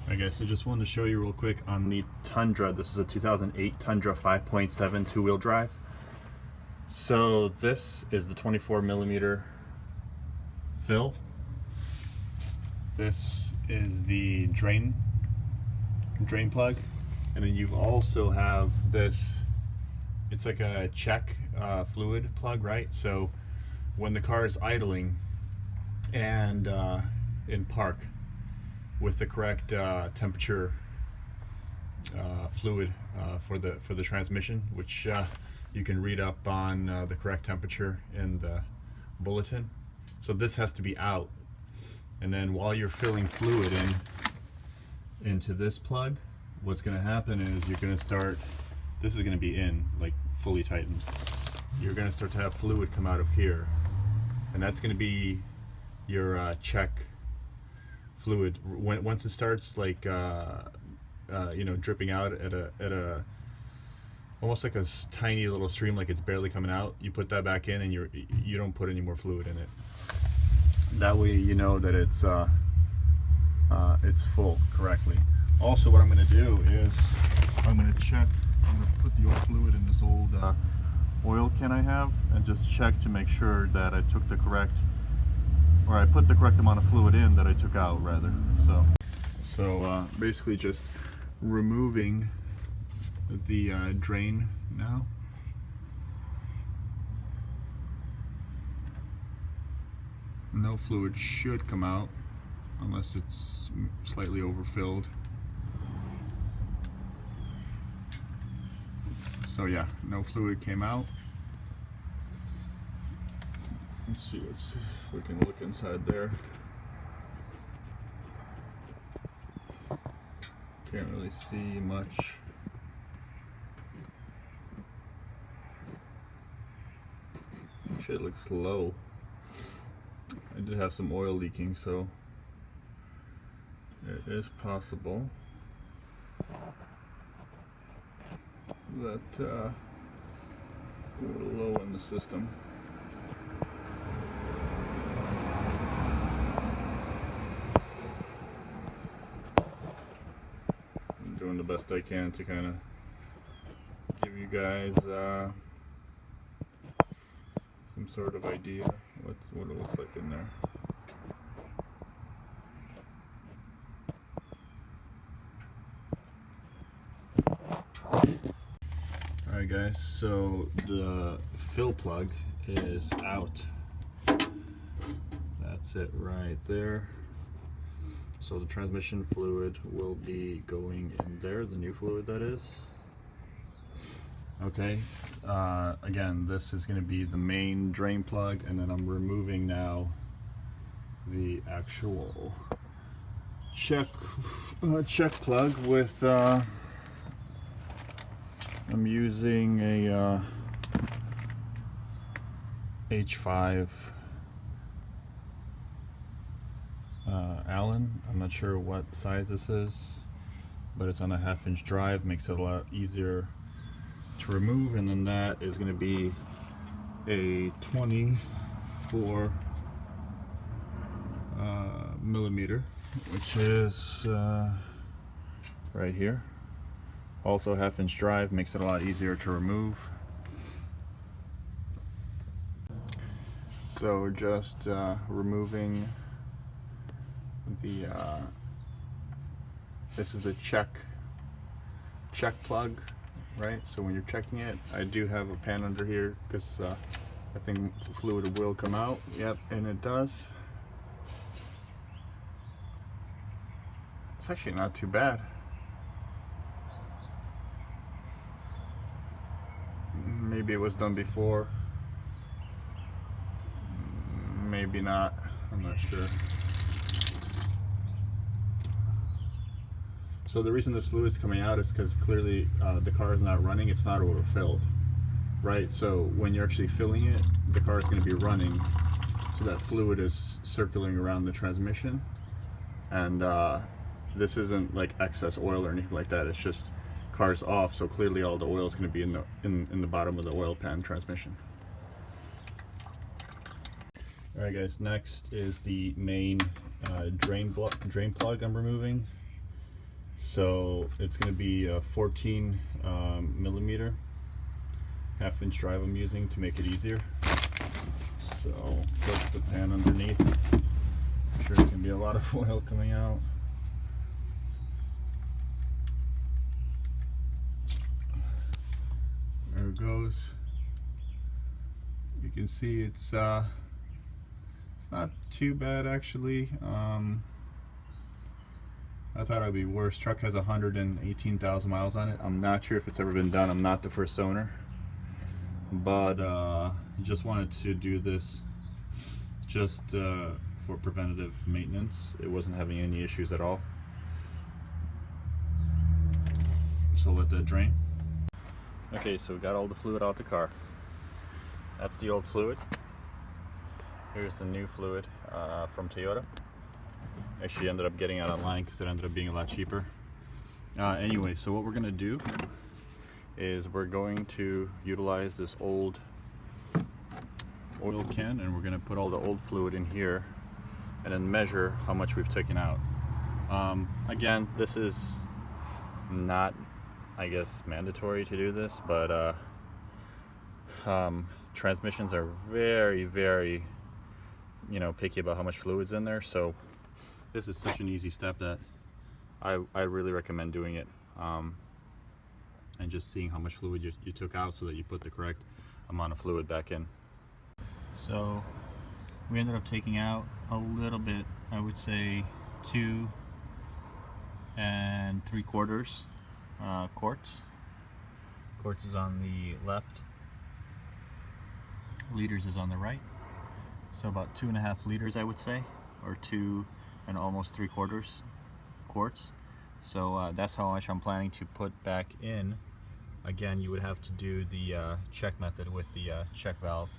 Alright guys, so just wanted to show you real quick on the Tundra. This is a 2008 Tundra 5.7 two-wheel drive. So this is the 24mm fill. This is the drain plug, and then you also have this. It's like a check fluid plug, right? So when the car is idling and in park, with the correct temperature fluid for the transmission, which you can read up on the correct temperature in the bulletin. So this has to be out, and then while you're filling fluid into this plug, what's going to happen is you're going to start. This is going to be in, like fully tightened. You're going to start to have fluid come out of here, and that's going to be your check fluid. Once it starts like dripping out at a almost like a tiny little stream, like it's barely coming out, you put that back in and you don't put any more fluid in it. That way you know that it's full correctly. Also, what I'm going to do is I'm going to put the old fluid in this old oil can I have, and just check to make sure that I took the correct, or I put the correct amount of fluid in that I took out, rather. So basically just removing the drain now. No fluid should come out unless it's slightly overfilled. So yeah, no fluid came out. Let's see if we can look inside there. Can't really see much. Shit looks low. I did have some oil leaking, so it is possible that we're low in the system. I'm doing the best I can to kind of give you guys some sort of idea what it looks like in there. Alright guys, so the fill plug is out. That's it right there. So the transmission fluid will be going in there, the new fluid that is. Okay, again, this is going to be the main drain plug, and then I'm removing now the actual check plug with I'm using a H5 Allen. I'm not sure what size this is, but it's on a 1/2-inch drive, makes it a lot easier to remove. And then that is going to be a 24 millimeter, which is right here. Also 1/2-inch drive, makes it a lot easier to remove. So just removing the this is the check plug, right? So when you're checking it, I do have a pan under here because I think fluid will come out. Yep, and it does. It's actually not too bad. Maybe it was done before, maybe not, I'm not sure. So the reason this fluid is coming out is because clearly the car is not running, it's not overfilled, right? So when you're actually filling it, the car is going to be running, so that fluid is circulating around the transmission, and this isn't like excess oil or anything like that. It's just car's off, so clearly all the oil is going to be in the bottom of the oil pan transmission. Alright guys, next is the main drain plug I'm removing. So it's going to be a 14 millimeter half-inch drive I'm using to make it easier. So put the pan underneath. I'm sure it's going to be a lot of oil coming out. There it goes. You can see it's not too bad actually. I thought it'd be worse. Truck has 118,000 miles on it. I'm not sure if it's ever been done. I'm not the first owner, but just wanted to do this just for preventative maintenance. It wasn't having any issues at all. So let that drain. Okay, so we got all the fluid out the car. That's the old fluid. Here's the new fluid from Toyota. Actually ended up getting it online because it ended up being a lot cheaper. Anyway, so what we're going to do is we're going to utilize this old oil can, and we're going to put all the old fluid in here and then measure how much we've taken out. Again, this is not, I guess, mandatory to do this, but transmissions are very, very, picky about how much fluid's in there. So this is such an easy step that I really recommend doing it, and just seeing how much fluid you took out so that you put the correct amount of fluid back in. So we ended up taking out a little bit, I would say 2 3/4 quarts. Quarts is on the left, liters is on the right. So about 2.5 liters, I would say, or 2 and almost 3/4 quarts. So that's how much I'm planning to put back in. Again, you would have to do the check method with the check valve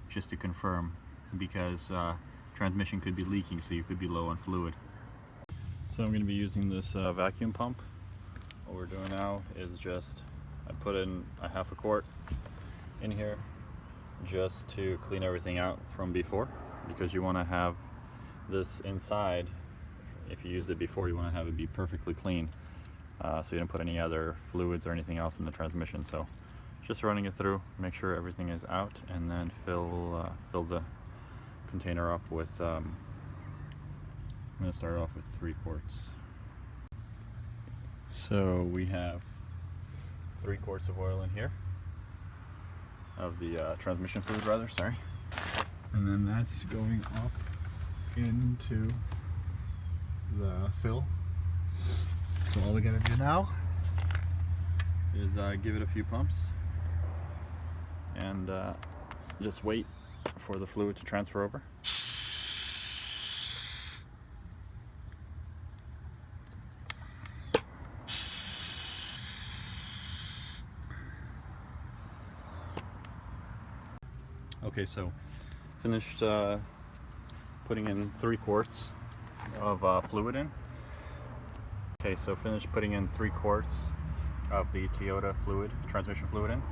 just to confirm, because transmission could be leaking, so you could be low on fluid. So I'm going to be using this vacuum pump. What we're doing now is just, I put in a 1/2 quart in here just to clean everything out from before, because you want to have this inside. If you used it before, you want to have it be perfectly clean, so you don't put any other fluids or anything else in the transmission. So just running it through, make sure everything is out, and then fill the container up with I'm going to start off with 3 quarts. So we have 3 quarts of oil in here, of the transmission fluid rather, sorry. And then that's going up into the fill. So all we gotta do now is give it a few pumps and just wait for the fluid to transfer over. Okay, so finished putting in 3 quarts of fluid in. Okay, so finished putting in 3 quarts of the Toyota fluid, transmission fluid in.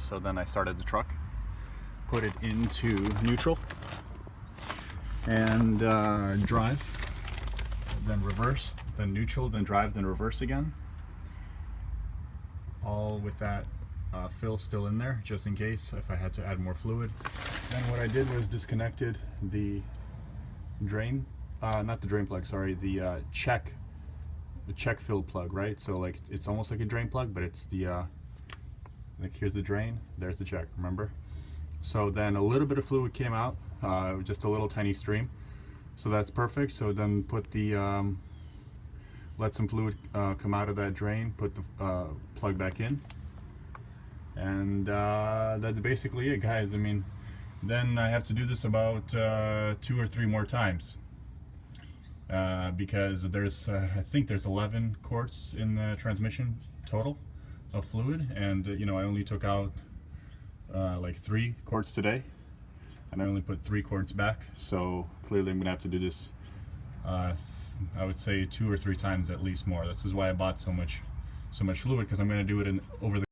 So then I started the truck, put it into neutral, and drive, then reverse, then neutral, then drive, then reverse again. All with that fill still in there, just in case if I had to add more fluid. Then what I did was disconnected the drain, not the drain plug, sorry, the check fill plug, right? So like it's almost like a drain plug, but it's the like here's the drain, there's the check, remember? So then a little bit of fluid came out, just a little tiny stream, so that's perfect. So then put the let some fluid come out of that drain, put the plug back in, and that's basically it, guys. I mean, then I have to do this about 2 or 3 more times, because there's I think there's 11 quarts in the transmission total of fluid, and I only took out like 3 quarts today, and I only put 3 quarts back. So clearly I'm gonna have to do this I would say 2 or 3 times at least more. This is why I bought so much fluid, because I'm gonna do it over the